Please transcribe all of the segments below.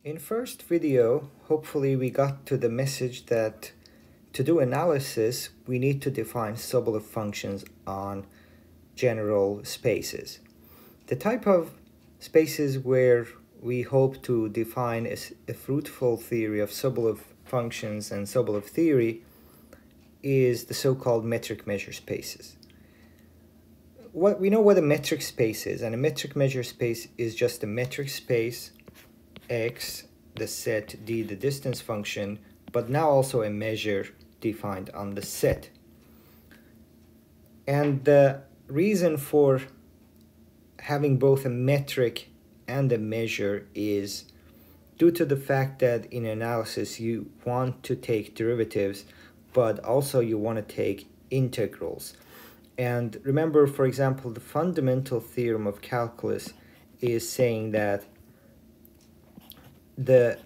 In first video, hopefully we got to the message that to do analysis, we need to define Sobolev functions on general spaces. The type of spaces where we hope to define a fruitful theory of Sobolev functions and Sobolev theory is the so-called metric measure spaces. We know what a metric space is, and a metric measure space is just a metric space x, the set d, the distance function, but now also a measure defined on the set. And the reason for having both a metric and a measure is due to the fact that in analysis you want to take derivatives, but also you want to take integrals. And remember, for example, the fundamental theorem of calculus is saying that the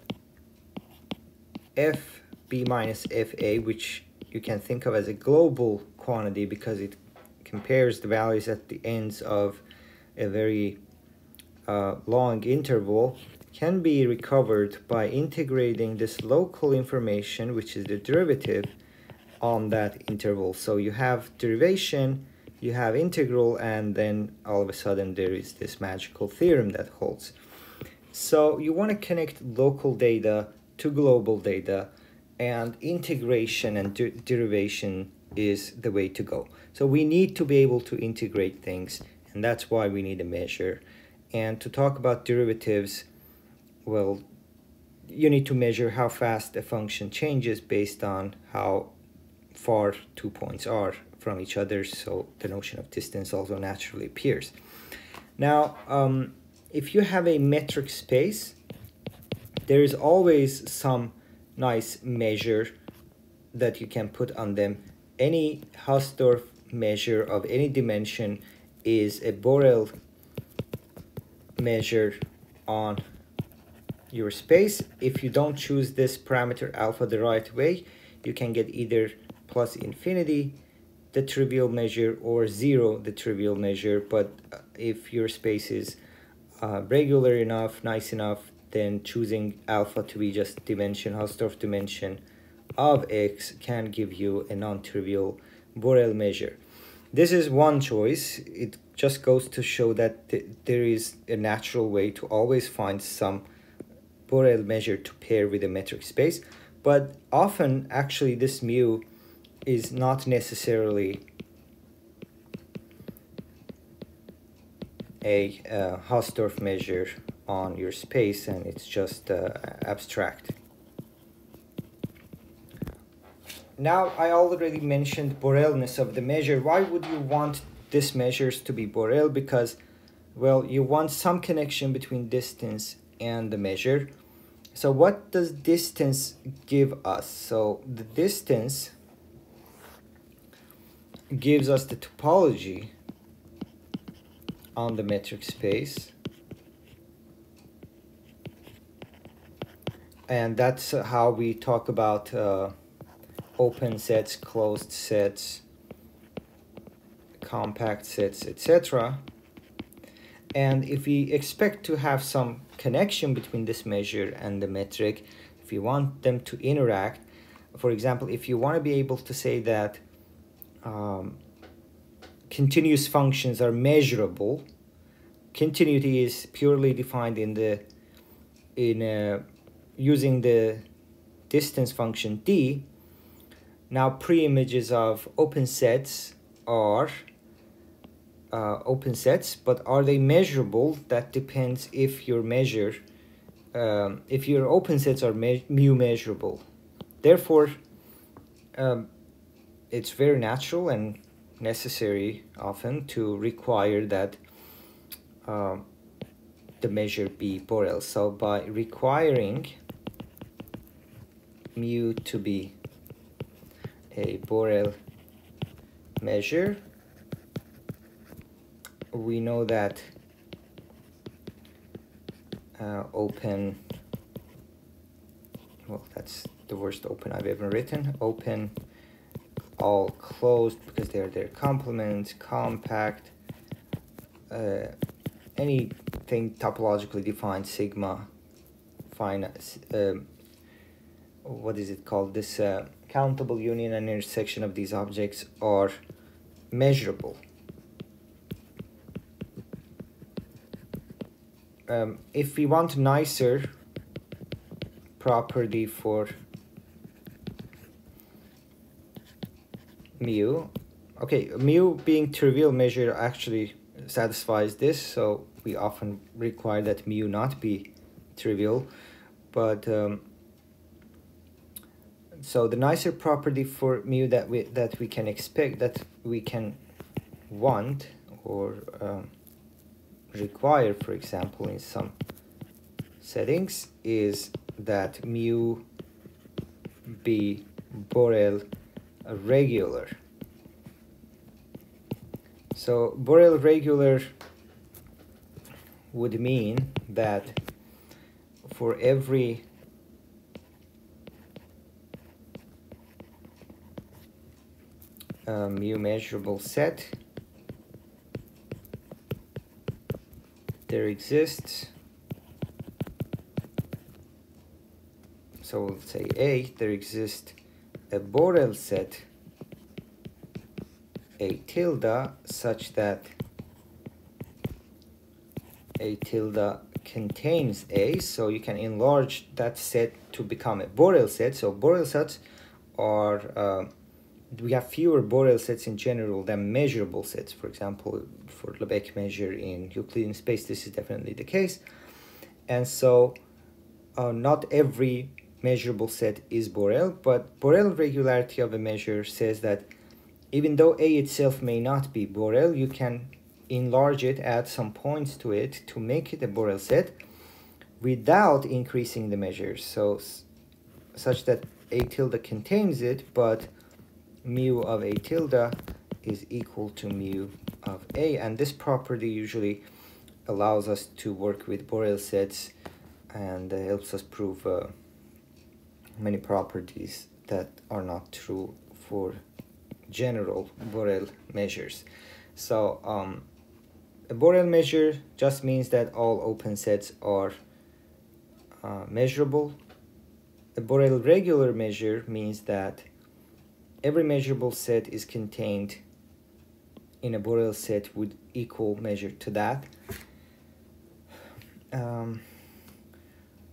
fb minus fa, which you can think of as a global quantity because it compares the values at the ends of a very long interval, can be recovered by integrating this local information, which is the derivative, on that interval. So you have derivation, you have integral, and then all of a sudden there is this magical theorem that holds. So you want to connect local data to global data, and integration and derivation is the way to go. So we need to be able to integrate things, and that's why we need a measure. And to talk about derivatives, well, you need to measure how fast a function changes based on how far 2 points are from each other, so the notion of distance also naturally appears. Now, if you have a metric space, there is always some nice measure that you can put on them. Any Hausdorff measure of any dimension is a Borel measure on your space. If you don't choose this parameter alpha the right way, you can get either plus infinity, the trivial measure, or 0, the trivial measure. But if your space is regular enough, nice enough, then choosing alpha to be just dimension, Hausdorff dimension of x can give you a non-trivial Borel measure. This is one choice. It just goes to show that there is a natural way to always find some Borel measure to pair with a metric space, but often actually this mu is not necessarily a Hausdorff measure on your space, and it's just abstract. Now, I already mentioned Borelness of the measure. Why would you want these measures to be Borel? Because, well, you want some connection between distance and the measure. So what does distance give us? So the distance gives us the topology on the metric space, and that's how we talk about open sets, closed sets, compact sets, etc. And if we expect to have some connection between this measure and the metric, if you want them to interact, for example, if you want to be able to say that continuous functions are measurable, continuity is purely defined using the distance d. Now, pre-images of open sets are open sets, but are they measurable? That depends if your measure, if your open sets are mu measurable. Therefore, it's very natural and necessary often to require that the measure be Borel. So by requiring mu to be a Borel measure, we know that open, well, that's the worst open I've ever written, open, all closed because they're their complements, compact, anything topologically defined sigma finite, what is it called, this countable union and intersection of these objects are measurable. If we want a nicer property for mu, okay, mu being trivial measure actually satisfies this, so we often require that mu not be trivial, but so the nicer property for mu that we can expect, that we can want or require, for example, in some settings, is that mu be Borel regular. So Borel regular would mean that for every mu measurable set, there exists, so we'll say A, there exists a Borel set A tilde such that A tilde contains A, so you can enlarge that set to become a Borel set. So Borel sets are, we have fewer Borel sets in general than measurable sets. For example, for Lebesgue measure in Euclidean space, this is definitely the case. And so not every measurable set is Borel, but Borel regularity of a measure says that even though A itself may not be Borel, you can enlarge it, add some points to it to make it a Borel set without increasing the measures, so such that A tilde contains it, but mu of A tilde is equal to mu of A, and this property usually allows us to work with Borel sets and helps us prove many properties that are not true for general Borel measures. So a Borel measure just means that all open sets are measurable. A Borel regular measure means that every measurable set is contained in a Borel set with equal measure to that.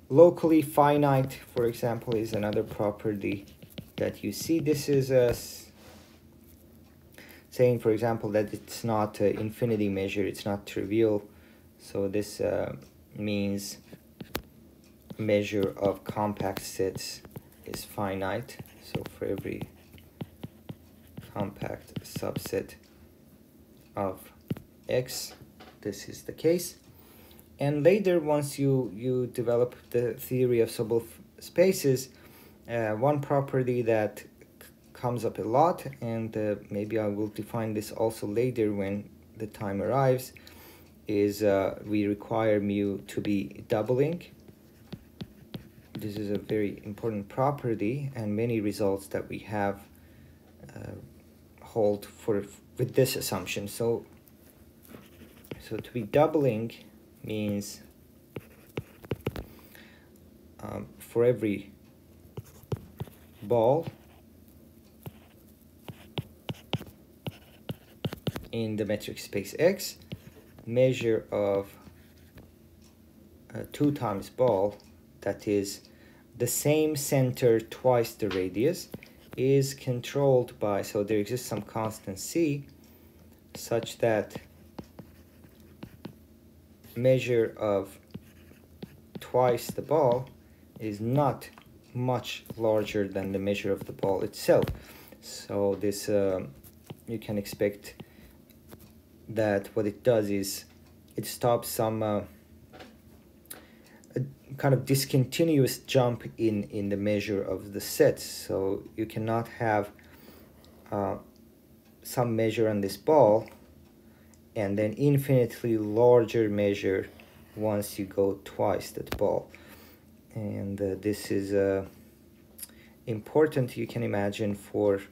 Locally finite, for example, is another property that you see. This is saying, for example, that it's not an infinity measure, it's not trivial. So this means measure of compact sets is finite. So for every compact subset of X, this is the case. And later, once you develop the theory of subspaces, one property that comes up a lot, and maybe I will define this also later when the time arrives, is we require mu to be doubling. This is a very important property, and many results that we have hold with this assumption. So to be doubling means for every ball in the metric space X, measure of 2 times ball, that is the same center twice the radius, is controlled by, so there exists some constant C such that measure of twice the ball is not much larger than the measure of the ball itself. So this you can expect that what it does is it stops some kind of discontinuous jump in the measure of the sets. So you cannot have some measure on this ball and then infinitely larger measure once you go twice that ball. And this is important, you can imagine, for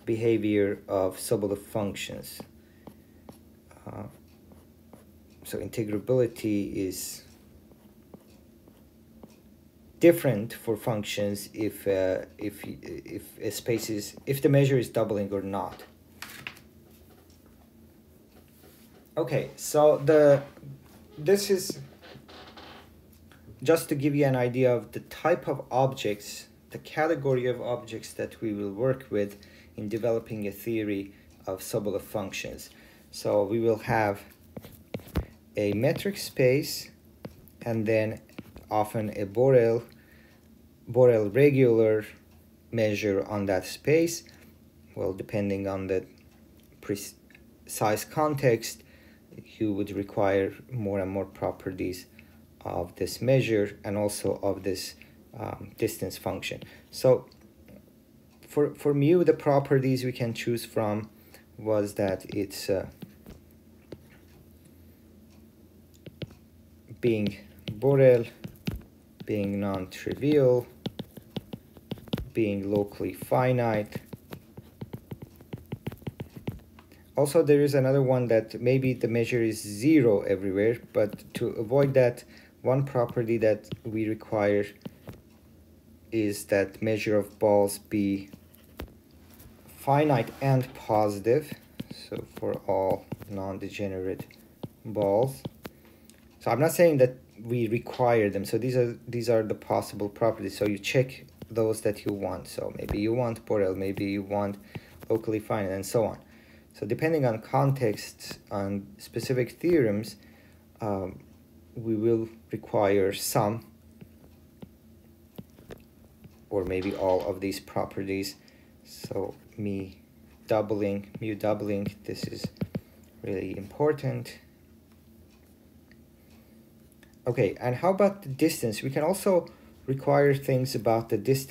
behavior of Sobolev functions. So integrability is different for functions if a space is, if the measure is doubling or not. Okay, so this is just to give you an idea of the type of objects, the category of objects that we will work with in developing a theory of Sobolev functions. So we will have a metric space and then often a Borel regular measure on that space. Well, depending on the precise context, you would require more and more properties of this measure and also of this distance function. So for mu, the properties we can choose from was that it's being Borel, being non-trivial, being locally finite. Also, there is another one that maybe the measure is 0 everywhere, but to avoid that, one property that we require is that measure of balls be finite and positive, so for all non-degenerate balls. So I'm not saying that we require them, so these are the possible properties, so you check those that you want. So maybe you want Borel, maybe you want locally finite, and so on. So depending on context, on specific theorems, we will require some or maybe all of these properties. So mu doubling, this is really important. Okay, and how about the distance? We can also require things about the distance.